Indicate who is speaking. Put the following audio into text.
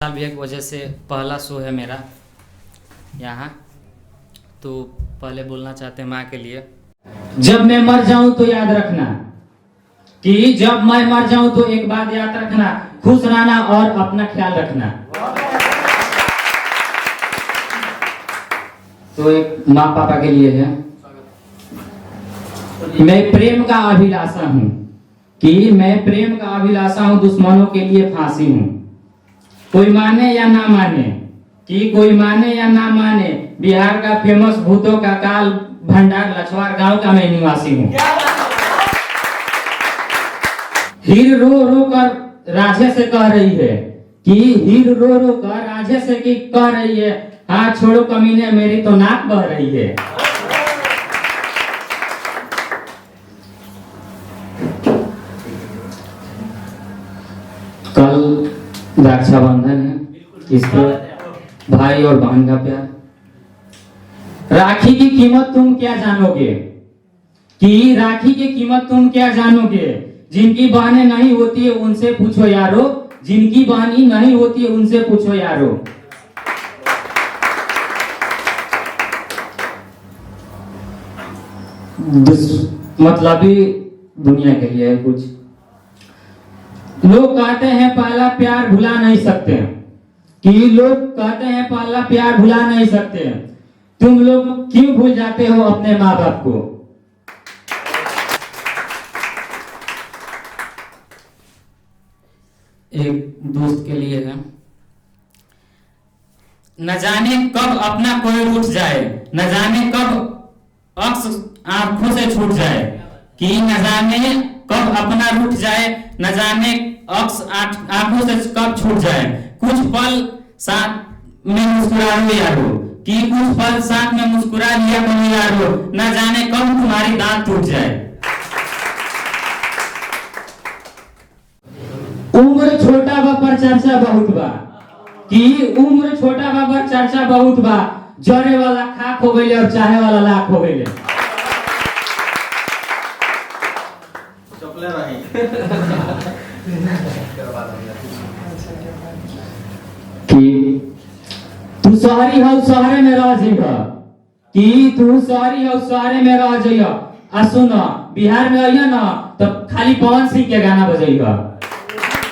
Speaker 1: साल भी एक वजह से पहला शो है मेरा यहाँ, तो पहले बोलना चाहते हैं माँ के लिए।
Speaker 2: जब मैं मर जाऊं तो याद रखना कि जब मैं मर जाऊं तो एक बात याद रखना, खुश रहना और अपना ख्याल रखना। तो एक माँ पापा के लिए है। मैं प्रेम का अभिलाषा हूँ कि मैं प्रेम का अभिलाषा हूँ, दुश्मनों के लिए फांसी हूँ। कोई माने या ना माने, कि कोई माने या ना माने, बिहार का फेमस भूतों का काल भंडार लछवार गांव का मैं निवासी हूँ। हीर रो रो कर राजे से कह रही है कि हीर रो रो कर राजे से कि कह रही है, हाथ छोड़ो कमीने मेरी तो नाक बह रही है। कल रक्षाबंधन है, इस पर भाई और बहन का प्यार। राखी की कीमत तुम क्या जानोगे, कि राखी की कीमत तुम क्या जानोगे, जिनकी बहनें नहीं होती है उनसे पूछो यारो, जिनकी बहनी नहीं होती है उनसे पूछो यारो। मतलबी दुनिया के लिए है कुछ। लोग कहते हैं पहला प्यार भुला नहीं सकते, कि लोग कहते हैं पहला प्यार भुला नहीं सकते। तुम लोग क्यों भूल जाते हो अपने माँ बाप को।
Speaker 1: एक दोस्त के लिए है। न जाने कब अपना कोई रूठ जाए, न जाने कब अक्स आंखों से छूट जाए, कि न जाने कब अपना रूठ जाए, न जाने अक्स आंखों से कब छूट जाए। कुछ पल साथ में मुस्कुरा लो यारो, कि कुछ पल साथ में मुस्कुरा लिया करो यारो, न जाने कब तुम्हारी दांत टूट जाए।
Speaker 2: उम्र छोटा बा पर चर्चा बहुत बा, कि उम्र छोटा बा पर चर्चा बहुत बा, जरे वाला खाक हो गई और चाहे वाला लाख हो गई। कि तू शहरी हो शहरे में रह जइहा, कि तू शहरी हो शहरे में रह जइहा। आ सुन, बिहार में आइया ना तो खाली पवन सिंह के गाना बजइहा।